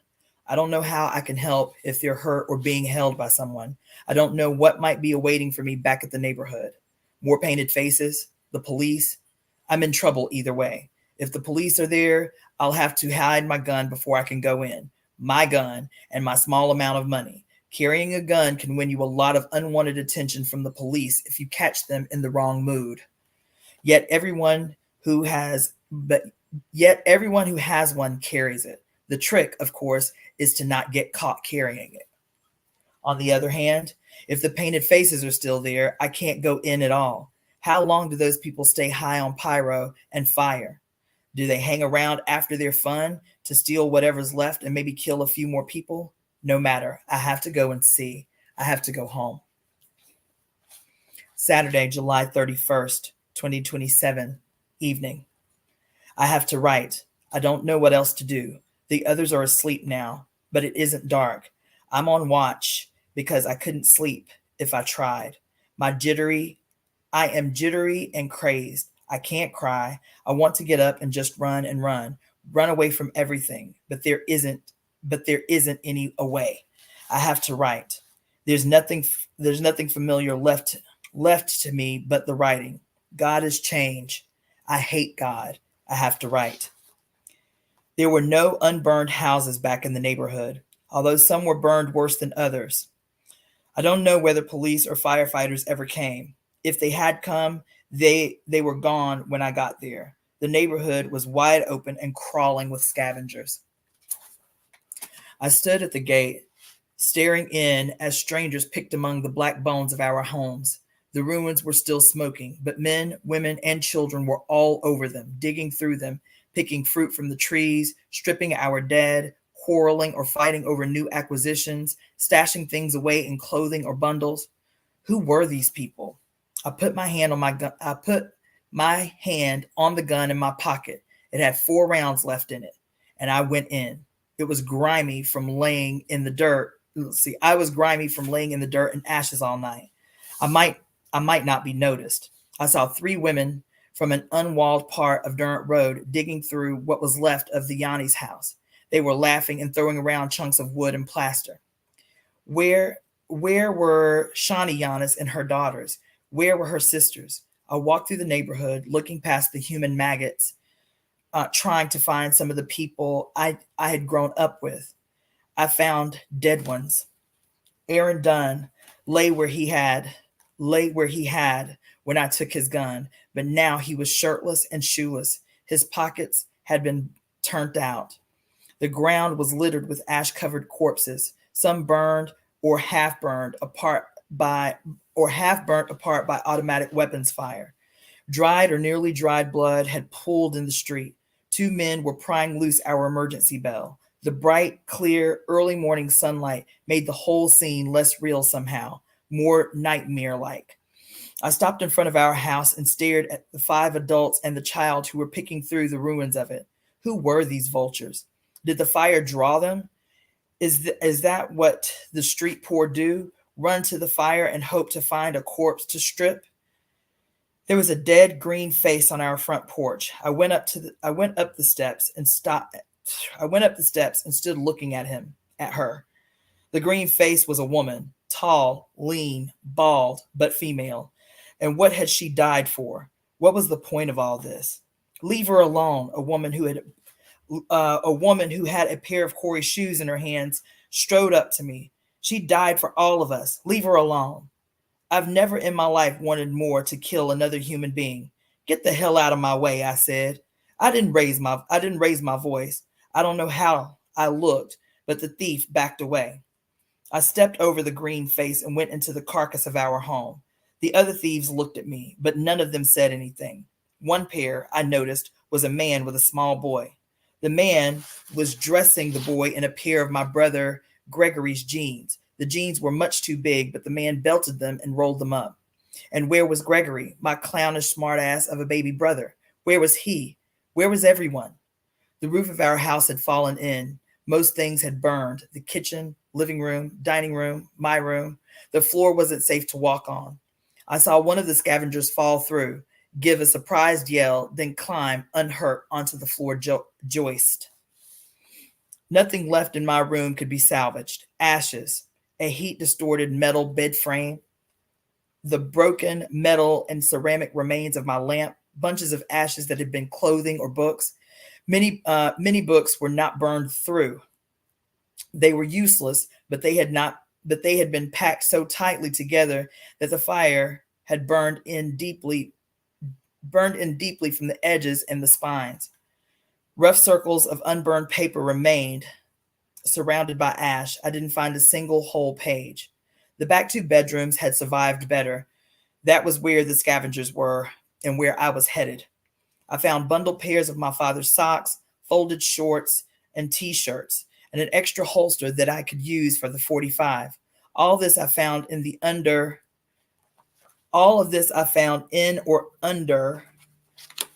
I don't know how I can help if they're hurt or being held by someone. I don't know what might be awaiting for me back at the neighborhood. More painted faces, the police. I'm in trouble either way. If the police are there, I'll have to hide my gun before I can go in. My gun and my small amount of money. Carrying a gun can win you a lot of unwanted attention from the police if you catch them in the wrong mood. Yet everyone who has one carries it. The trick, of course, is to not get caught carrying it. On the other hand, if the painted faces are still there, I can't go in at all. How long do those people stay high on pyro and fire? Do they hang around after their fun to steal whatever's left and maybe kill a few more people? No matter. I have to go and see. I have to go home. Saturday, July 31st, 2027, evening. I have to write. I don't know what else to do. The others are asleep now, but it isn't dark. I'm on watch because I couldn't sleep if I tried. I am jittery and crazed. I can't cry. I want to get up and just run away from everything, but there isn't any way. I have to write. There's nothing familiar left to me but the writing. God is change. I hate God. I have to write. There were no unburned houses back in the neighborhood, although some were burned worse than others. I don't know whether police or firefighters ever came. If they had come, they were gone when I got there. The neighborhood was wide open and crawling with scavengers. I stood at the gate, staring in as strangers picked among the black bones of our homes. The ruins were still smoking, but men, women, and children were all over them, digging through them, picking fruit from the trees, stripping our dead, quarreling or fighting over new acquisitions, stashing things away in clothing or bundles. Who were these people? I put my hand on the gun in my pocket. It had 4 rounds left in it, and I went in. It was grimy from laying in the dirt. I was grimy from laying in the dirt and ashes all night. I might not be noticed. I saw 3 women from an unwalled part of Durant Road digging through what was left of the Yanni's house. They were laughing and throwing around chunks of wood and plaster. Where were Shawnee Giannis and her daughters? Where were her sisters? I walked through the neighborhood, looking past the human maggots, trying to find some of the people I had grown up with. I found dead ones. Aaron Dunn lay where he had when I took his gun, but now he was shirtless and shoeless. His pockets had been turned out. The ground was littered with ash-covered corpses, some burned or half burnt apart by automatic weapons fire. Dried or nearly dried blood had pooled in the street. 2 men were prying loose our emergency bell. The bright, clear, early morning sunlight made the whole scene less real somehow, more nightmare-like. I stopped in front of our house and stared at the 5 adults and the child who were picking through the ruins of it. Who were these vultures? Did the fire draw them? Is that what the street poor do? Run to the fire and hope to find a corpse to strip? There was a dead green face on our front porch. I went up the steps and stood looking at her. The green face was a woman, tall, lean, bald, but female. And what had she died for? What was the point of all this? Leave her alone. A woman who had a pair of Corey's shoes in her hands strode up to me. She died for all of us. Leave her alone. I've never in my life wanted more to kill another human being. Get the hell out of my way, I said. I didn't raise my voice. I don't know how I looked, but the thief backed away. I stepped over the green face and went into the carcass of our home. The other thieves looked at me, but none of them said anything. One pair, I noticed, was a man with a small boy. The man was dressing the boy in a pair of my brother Gregory's jeans. The jeans were much too big, but the man belted them and rolled them up. And where was Gregory, my clownish smartass of a baby brother? Where was he? Where was everyone? The roof of our house had fallen in. Most things had burned. The kitchen, living room, dining room, my room. The floor wasn't safe to walk on. I saw one of the scavengers fall through, give a surprised yell, then climb unhurt onto the floor joist. Nothing left in my room could be salvaged. Ashes, a heat-distorted metal bed frame, the broken metal and ceramic remains of my lamp, bunches of ashes that had been clothing or books. Many books were not burned through. They were useless, but they had been packed so tightly together that the fire had burned in deeply from the edges and the spines. Rough circles of unburned paper remained, surrounded by ash. I didn't find a single whole page. The back two bedrooms had survived better. That was where the scavengers were and where I was headed. I found bundled pairs of my father's socks, folded shorts, and T-shirts, and an extra holster that I could use for the 45. All of this I found in or under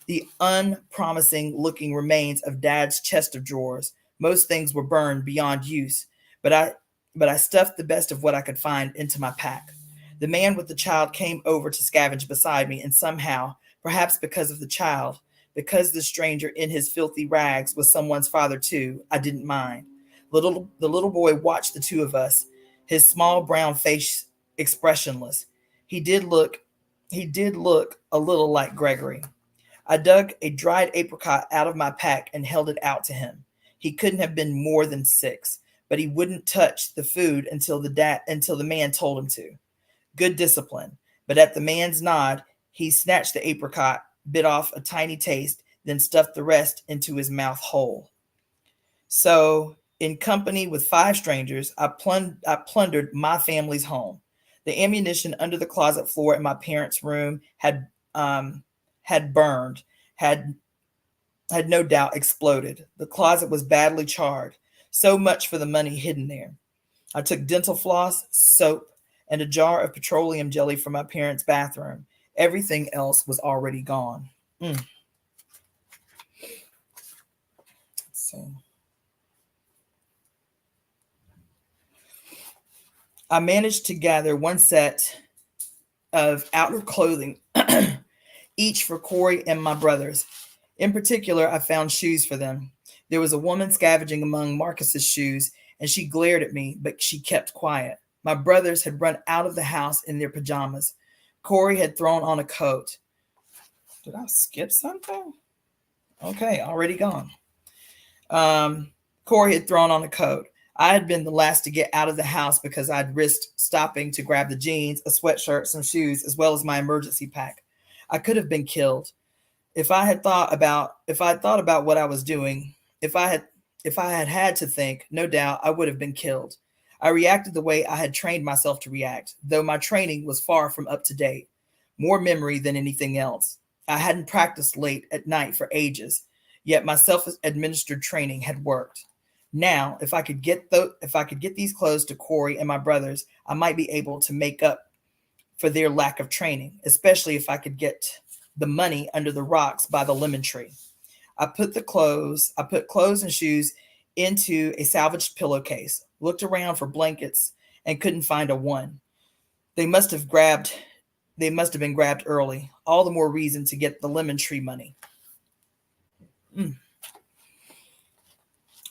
the unpromising looking remains of Dad's chest of drawers. Most things were burned beyond use, but I stuffed the best of what I could find into my pack. The man with the child came over to scavenge beside me, and somehow, perhaps because of the child, because the stranger in his filthy rags was someone's father too, I didn't mind. The little boy watched the two of us, his small brown face expressionless. He did look a little like Gregory. I dug a dried apricot out of my pack and held it out to him. He couldn't have been more than 6, but he wouldn't touch the food until the man told him to. Good discipline. But at the man's nod, he snatched the apricot, bit off a tiny taste, then stuffed the rest into his mouth whole. So, in company with 5 strangers, I plundered my family's home. The ammunition under the closet floor in my parents' room had burned, had no doubt exploded. The closet was badly charred. So much for the money hidden there. I took dental floss, soap, and a jar of petroleum jelly from my parents' bathroom. Everything else was already gone. Let's see. I managed to gather one set of outer clothing, each for Corey and my brothers. In particular, I found shoes for them. There was a woman scavenging among Marcus's shoes, and she glared at me, but she kept quiet. My brothers had run out of the house in their pajamas. Corey had thrown on a coat. Did I skip something? Okay, already gone. Corey had thrown on a coat. I had been the last to get out of the house because I'd risked stopping to grab the jeans, a sweatshirt, some shoes, as well as my emergency pack. I could have been killed. If I had thought about what I was doing, if I had to think, no doubt I would have been killed. I reacted the way I had trained myself to react, though my training was far from up to date. More memory than anything else. I hadn't practiced late at night for ages, yet my self-administered training had worked. Now, if I could get these clothes to Corey and my brothers, I might be able to make up for their lack of training, especially if I could get the money under the rocks by the lemon tree. I put clothes and shoes into a salvaged pillowcase, looked around for blankets, and couldn't find a one. They must have been grabbed early. All the more reason to get the lemon tree money.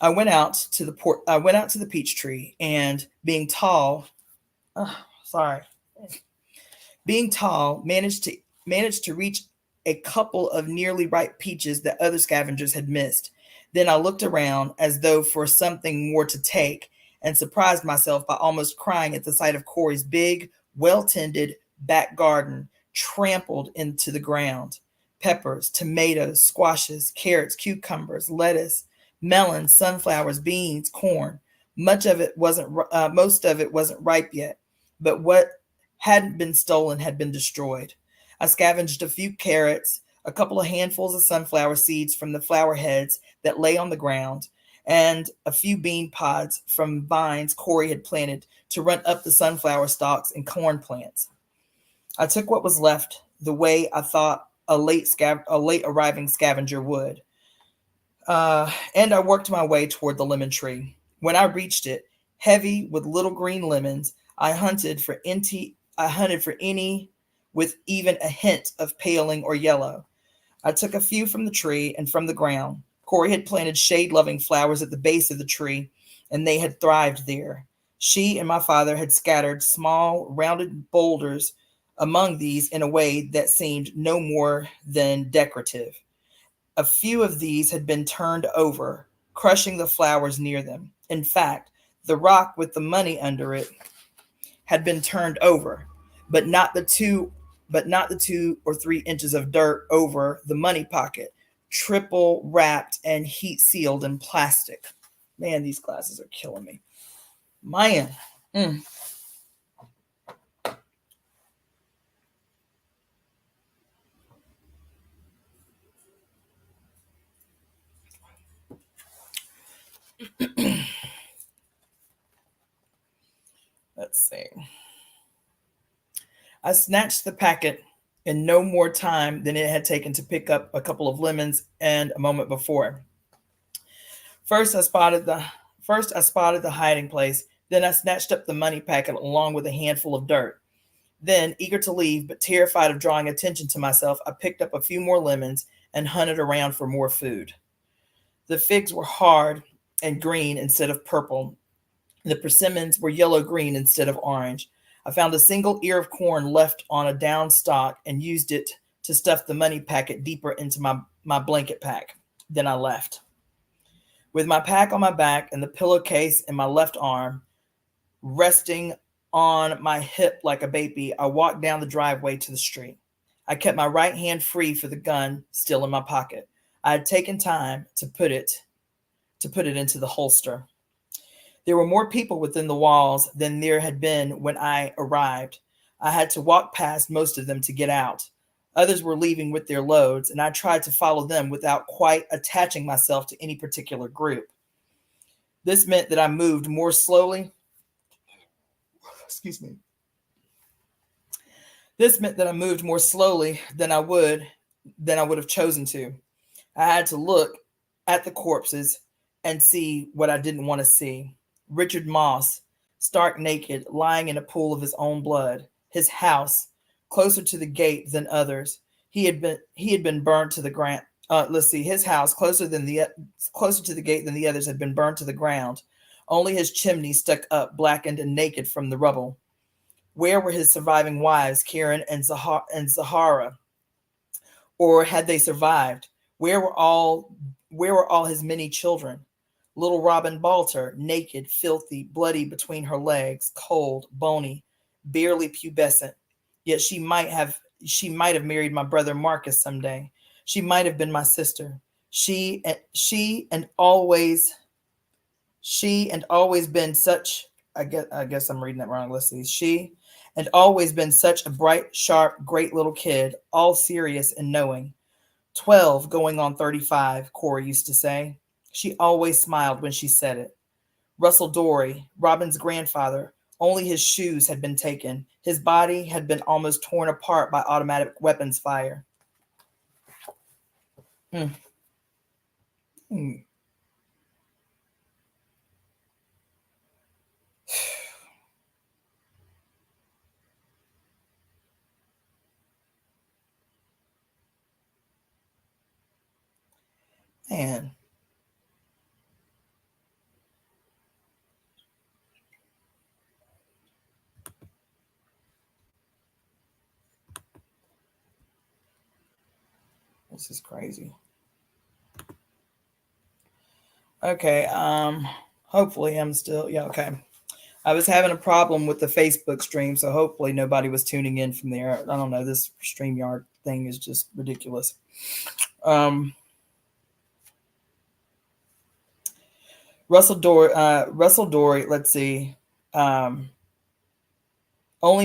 I went out to the peach tree, and being tall, managed to reach a couple of nearly ripe peaches that other scavengers had missed. Then I looked around as though for something more to take and surprised myself by almost crying at the sight of Corey's big, well tended back garden trampled into the ground. Peppers, tomatoes, squashes, carrots, cucumbers, lettuce, melons, sunflowers, beans, corn. Most of it wasn't ripe yet, but what hadn't been stolen had been destroyed. I scavenged a few carrots, a couple of handfuls of sunflower seeds from the flower heads that lay on the ground, and a few bean pods from vines Corey had planted to run up the sunflower stalks and corn plants. I took what was left the way I thought a late arriving scavenger would, and I worked my way toward the lemon tree. When I reached it, heavy with little green lemons, I hunted for any with even a hint of paling or yellow. I took a few from the tree and from the ground. Corey had planted shade-loving flowers at the base of the tree, and they had thrived there. She and my father had scattered small, rounded boulders among these in a way that seemed no more than decorative. A few of these had been turned over, crushing the flowers near them. In fact, the rock with the money under it had been turned over, but not the 2 or 3 inches of dirt over the money pocket, triple wrapped and heat sealed in plastic. Man, these glasses are killing me. Man. Mm. Let's see. I snatched the packet in no more time than it had taken to pick up a couple of lemons and a moment before. First, I spotted the First I spotted the hiding place. Then I snatched up the money packet along with a handful of dirt. Then, eager to leave but terrified of drawing attention to myself, I picked up a few more lemons and hunted around for more food. The figs were hard and green instead of purple. The persimmons were yellow-green instead of orange. I found a single ear of corn left on a down stalk and used it to stuff the money packet deeper into my blanket pack. Then I left. With my pack on my back and the pillowcase in my left arm, resting on my hip like a baby, I walked down the driveway to the street. I kept my right hand free for the gun still in my pocket. I had taken time to put it into the holster. There were more people within the walls than there had been when I arrived. I had to walk past most of them to get out. Others were leaving with their loads, and I tried to follow them without quite attaching myself to any particular group. This meant that I moved more slowly. Excuse me. This meant that I moved more slowly than I would have chosen to. I had to look at the corpses and see what I didn't want to see. Richard Moss, stark naked, lying in a pool of his own blood. His house, closer to the gate than others. He had been burned to the ground. Let's see, his house closer to the gate than the others had been burned to the ground. Only his chimney stuck up, blackened and naked from the rubble. Where were his surviving wives, Karen and Zahara? Or had they survived? Where were all his many children? Little Robin Balter, naked, filthy, bloody between her legs, cold, bony, barely pubescent. Yet she might have married my brother Marcus someday. She might have been my sister. She and always been such. I guess I'm reading that wrong. Let's see. She and always been such a bright, sharp, great little kid, all serious and knowing. 12 going on 35, Corey used to say. She always smiled when she said it. Russell Dory, Robin's grandfather, only his shoes had been taken. His body had been almost torn apart by automatic weapons fire. Mm, mm, man. This is crazy. Okay, hopefully I'm still, yeah, okay. I was having a problem with the Facebook stream, so hopefully nobody was tuning in from there. I don't know, this StreamYard thing is just ridiculous. Russell Dory, let's see. Only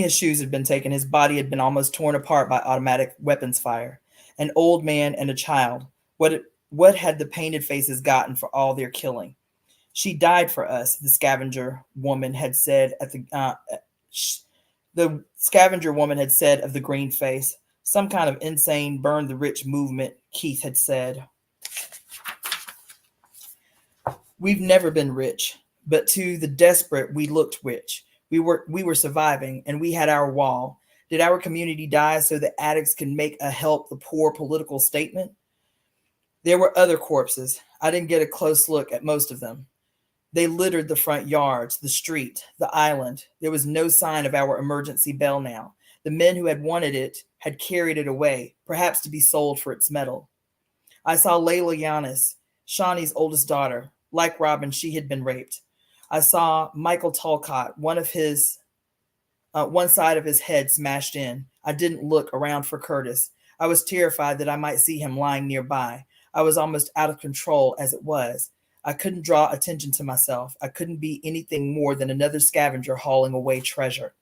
his shoes had been taken. His body had been almost torn apart by automatic weapons fire. An old man and a child. What had the painted faces gotten for all their killing? She died for us, the scavenger woman had said the scavenger woman had said of the green face. Some kind of insane burn the rich movement, Keith had said. We've never been rich, but to the desperate we looked rich. We were surviving, and we had our wall. Did our community die so that addicts can make a help the poor political statement? There were other corpses. I didn't get a close look at most of them. They littered the front yards, the street, the island. There was no sign of our emergency bell now. The men who had wanted it had carried it away, perhaps to be sold for its metal. I saw Layla Yanis, Shawnee's oldest daughter. Like Robin, she had been raped. I saw Michael Talcott, one side of his head smashed in. I didn't look around for Curtis. I was terrified that I might see him lying nearby. I was almost out of control as it was. I couldn't draw attention to myself. I couldn't be anything more than another scavenger hauling away treasure.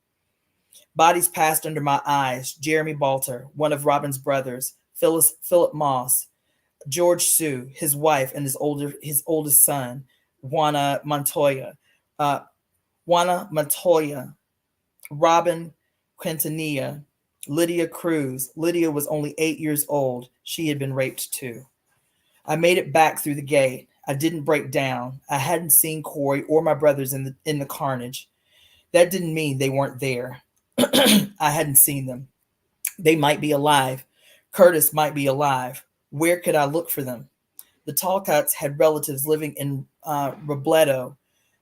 Bodies passed under my eyes. Jeremy Balter, one of Robin's brothers, Philip Moss, George Sue, his wife, and his oldest son, Juana Montoya, Robin Quintanilla, Lydia Cruz. Lydia was only 8 years old. She had been raped too. I made it back through the gate. I didn't break down. I hadn't seen Corey or my brothers in the carnage. That didn't mean they weren't there. I hadn't seen them. They might be alive. Curtis might be alive. Where could I look for them? The Talcotts had relatives living in Robledo,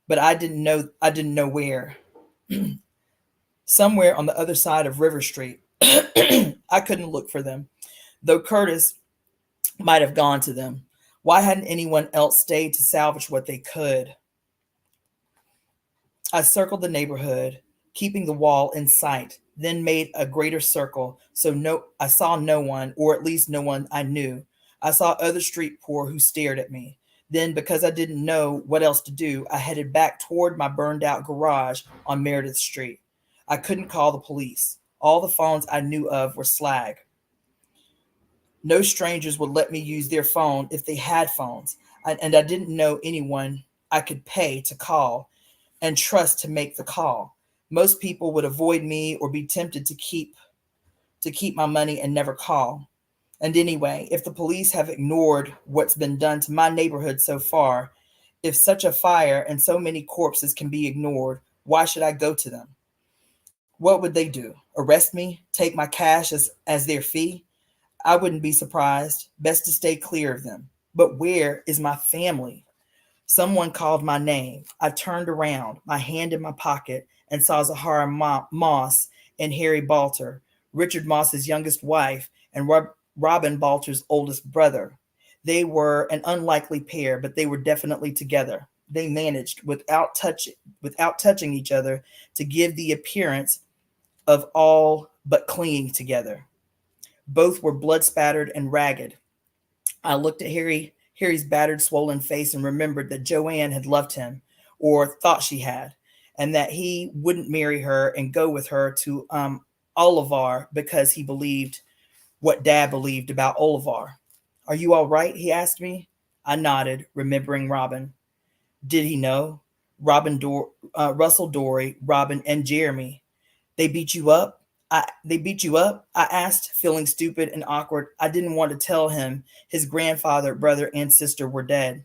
but I didn't know where. Somewhere on the other side of River Street. I couldn't look for them, though Curtis might have gone to them. Why hadn't anyone else stayed to salvage what they could? I circled the neighborhood, keeping the wall in sight, then made a greater circle, so I saw no one, or at least no one I knew. I saw other street poor who stared at me. Then, because I didn't know what else to do, I headed back toward my burned-out garage on Meredith Street. I couldn't call the police. All the phones I knew of were slag. No strangers would let me use their phone if they had phones, and I didn't know anyone I could pay to call and trust to make the call. Most people would avoid me or be tempted to keep my money and never call. And anyway, if the police have ignored what's been done to my neighborhood so far, if such a fire and so many corpses can be ignored, why should I go to them? What would they do? Arrest me? Take my cash as their fee? I wouldn't be surprised. Best to stay clear of them. But where is my family? Someone called my name. I turned around, my hand in my pocket, and saw Zahara Moss and Harry Balter, Richard Moss's youngest wife, and Robin Balter's oldest brother. They were an unlikely pair, but they were definitely together. They managed, without touching each other, to give the appearance of all but clinging together. Both were blood-spattered and ragged. I looked at Harry's battered, swollen face and remembered that Joanne had loved him, or thought she had, and that he wouldn't marry her and go with her to Olivar because he believed what Dad believed about Olivar. Are you all right? He asked me. I nodded, remembering Robin. Did he know? Russell Dory, Robin, and Jeremy. They beat you up? They beat you up? I asked, feeling stupid and awkward. I didn't want to tell him his grandfather, brother, and sister were dead.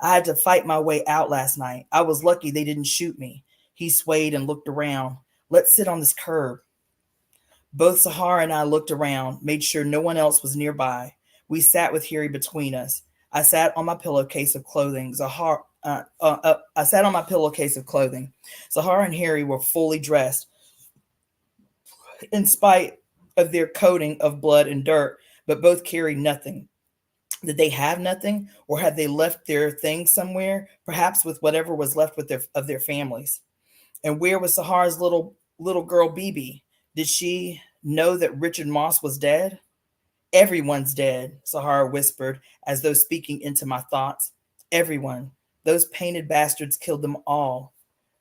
I had to fight my way out last night. I was lucky they didn't shoot me. He swayed and looked around. Let's sit on this curb. Both Zahara and I looked around, made sure no one else was nearby. We sat with Harry between us. I sat on my pillowcase of clothing. Zahara and Harry were fully dressed, in spite of their coating of blood and dirt, but both carried nothing. Did they have nothing, or had they left their things somewhere, perhaps with whatever was left with their families? And where was Sahara's little girl Bibi? Did she know that Richard Moss was dead? Everyone's dead, Sahara whispered, as though speaking into my thoughts. Everyone. Those painted bastards killed them all.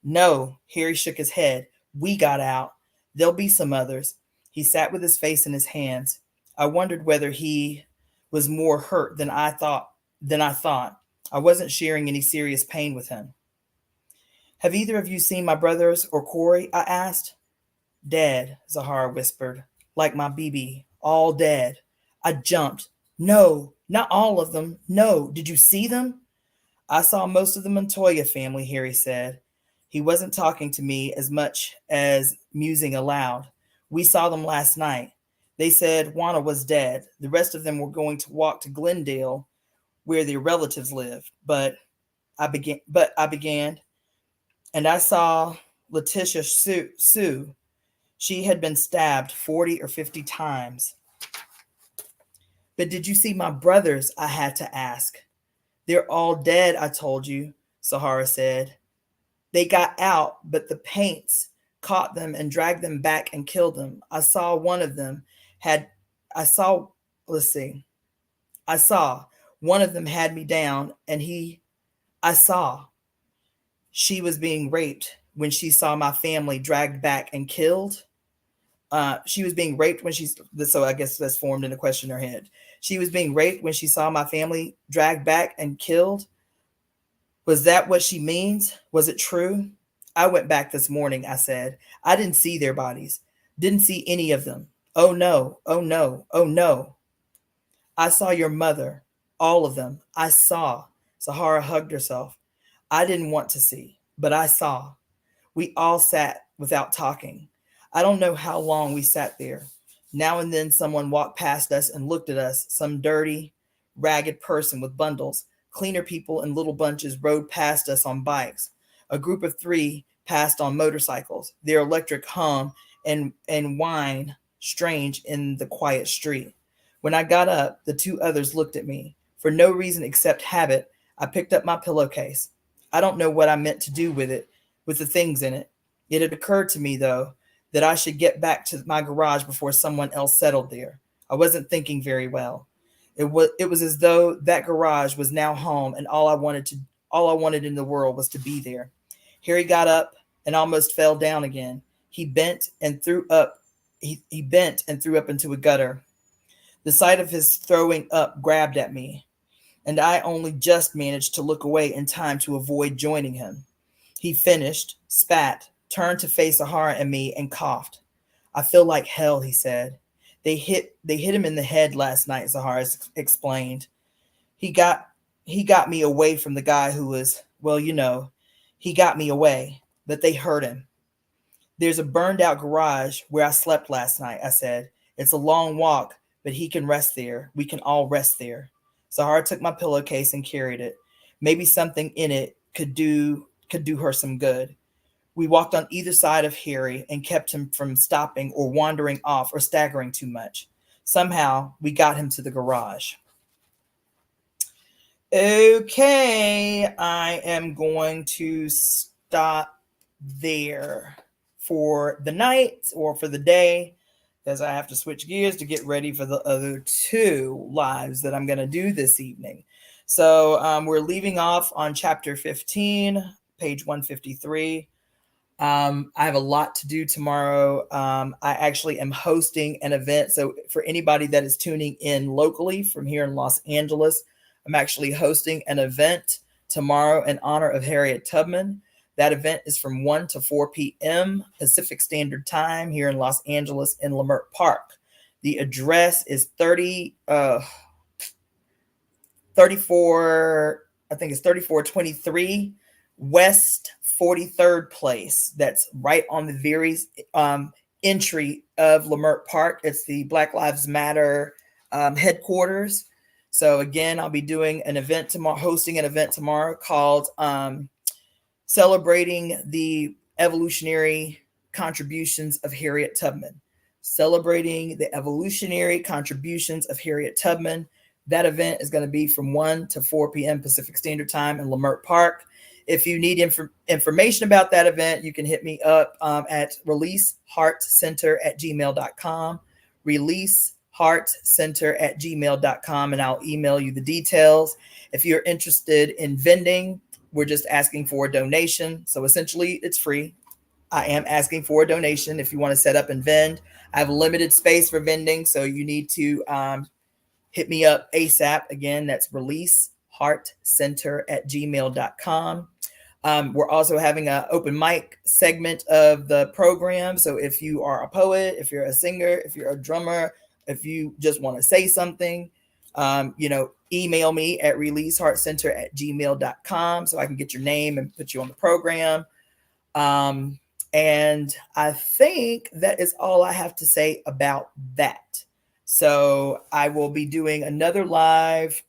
No, Harry shook his head. We got out. There'll be some others. He sat with his face in his hands. I wondered whether he was more hurt than I thought. I wasn't sharing any serious pain with him. Have either of you seen my brothers or Corey? I asked. Dead, Zahara whispered. Like my Bibi. All dead. I jumped. No, not all of them. No. Did you see them? I saw most of the Montoya family, Harry said. He wasn't talking to me as much as musing aloud. We saw them last night. They said Juana was dead. The rest of them were going to walk to Glendale, where their relatives lived. But I began, and I saw Letitia Sue. She had been stabbed 40 or 50 times. But did you see my brothers? I had to ask. They're all dead, I told you, Sahara said. They got out, but the paints caught them and dragged them back and killed them. I saw one of them had one of them had me down, and I saw she was being raped when she saw my family dragged back and killed. She was being raped when so I guess that's formed in a question in her head. She was being raped when she saw my family dragged back and killed. Was that what she means? Was it true? I went back this morning, I said. I didn't see their bodies. Didn't see any of them. Oh no, oh no, oh no. I saw your mother. All of them. I saw. Sahara hugged herself. I didn't want to see, but I saw. We all sat without talking. I don't know how long we sat there. Now and then someone walked past us and looked at us, some dirty, ragged person with bundles. Cleaner people in little bunches rode past us on bikes. A group of 3 passed on motorcycles, their electric hum and whine strange in the quiet street. When I got up, the 2 others looked at me. For no reason except habit, I picked up my pillowcase. I don't know what I meant to do with it, with the things in it. It had occurred to me, though, that I should get back to my garage before someone else settled there. I wasn't thinking very well. It was as though that garage was now home, and all I wanted in the world was to be there. Harry got up and almost fell down again. He bent and threw up into a gutter. The sight of his throwing up grabbed at me, and I only just managed to look away in time to avoid joining him. He finished, spat, turned to face Sahara and me, and coughed. I feel like hell, he said. They hit him in the head last night, Sahara explained. He got me away from the guy who was, well, you know, he got me away, but they hurt him. There's a burned out garage where I slept last night, I said. It's a long walk, but he can rest there. We can all rest there. Sahara took my pillowcase and carried it. Maybe something in it could do her some good. We walked on either side of Harry and kept him from stopping or wandering off or staggering too much. Somehow, we got him to the garage. Okay, I am going to stop there for the night or for the day, because I have to switch gears to get ready for the other 2 lives that I'm going to do this evening. So we're leaving off on chapter 15, page 153. I have a lot to do tomorrow. I actually am hosting an event. So for anybody that is tuning in locally from here in Los Angeles, I'm actually hosting an event tomorrow in honor of Harriet Tubman. That event is from 1 to 4 p.m. Pacific Standard Time here in Los Angeles in Leimert Park. The address is 3423 West 43rd Place. That's right on the very entry of Leimert Park. It's the Black Lives Matter headquarters. So again, I'll be doing an event tomorrow, hosting an event tomorrow called Celebrating the Evolutionary Contributions of Harriet Tubman. celebrating the evolutionary contributions of Harriet Tubman. That event is going to be from 1 to 4 p.m. Pacific Standard Time in Leimert Park. If you need information about that event, you can hit me up at releaseheartcenter@gmail.com, releaseheartcenter@gmail.com, and I'll email you the details. If you're interested in vending, we're just asking for a donation. So essentially, it's free. I am asking for a donation if you want to set up and vend. I have limited space for vending, so you need to hit me up ASAP. Again, that's releaseheartcenter@gmail.com. We're also having an open mic segment of the program. So if you are a poet, if you're a singer, if you're a drummer, if you just want to say something, email me at releaseheartcenter@gmail.com so I can get your name and put you on the program. And I think that is all I have to say about that. So I will be doing another live.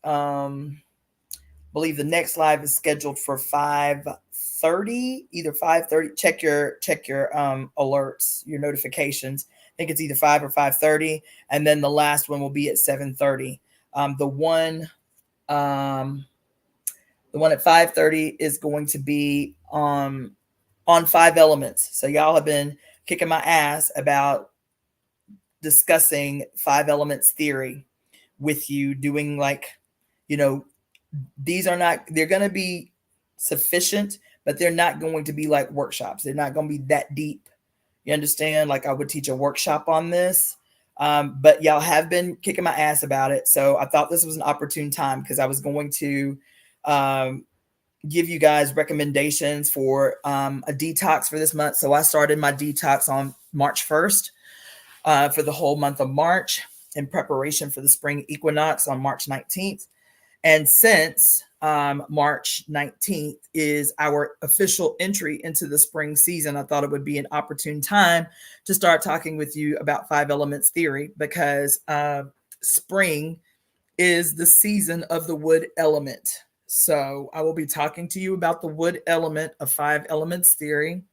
Believe the next live is scheduled for 5:30, either 5:30. Check your alerts, your notifications. I think it's either 5 or 5:30, and then the last one will be at 7:30. The one at 5:30 is going to be on 5 elements. So y'all have been kicking my ass about discussing 5 elements theory with you, doing these are not, they're going to be sufficient, but they're not going to be like workshops. They're not going to be that deep. You understand? Like I would teach a workshop on this, but y'all have been kicking my ass about it. So I thought this was an opportune time because I was going to give you guys recommendations for a detox for this month. So I started my detox on March 1st for the whole month of March in preparation for the spring equinox on March 19th. And since March 19th is our official entry into the spring season, I thought it would be an opportune time to start talking with you about 5 elements theory because spring is the season of the wood element. So I will be talking to you about the wood element of 5 elements theory,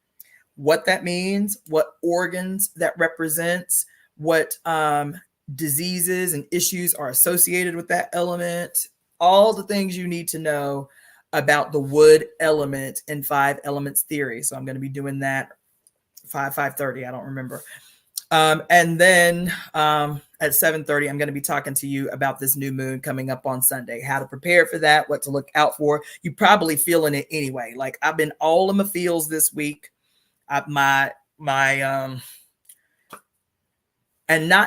what that means, what organs that represents, what diseases and issues are associated with that element, all the things you need to know about the wood element in 5 elements theory. So I'm going to be doing that 5:30. I don't remember. And then at 7:30, I'm going to be talking to you about this new moon coming up on Sunday, how to prepare for that, what to look out for. You probably feeling it anyway. Like I've been all in my feels this week. And not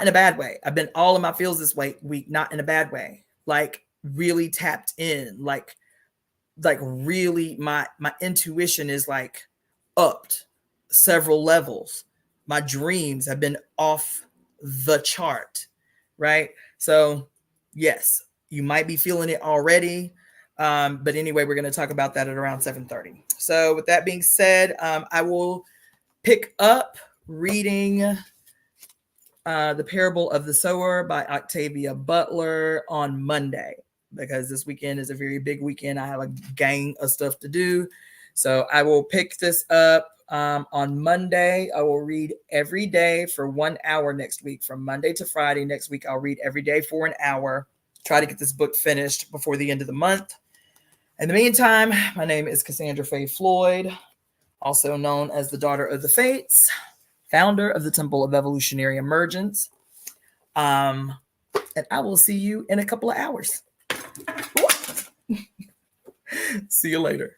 in a bad way. I've been all in my feels this week, not in a bad way. Like really tapped in, like really my intuition is like upped several levels. My dreams have been off the chart, right? So yes, you might be feeling it already. But anyway, we're going to talk about that at around 7:30. So with that being said, I will pick up reading The Parable of the Sower by Octavia Butler on Monday, because this weekend is a very big weekend. I have a gang of stuff to do. So I will pick this up on Monday. I will read every day for 1 hour next week. From Monday to Friday next week, I'll read every day for an hour. Try to get this book finished before the end of the month. In the meantime, my name is Cassandra Floyd, also known as the Daughter of the Fates, founder of the Temple of Evolutionary Emergence. And I will see you in a couple of hours. See you later.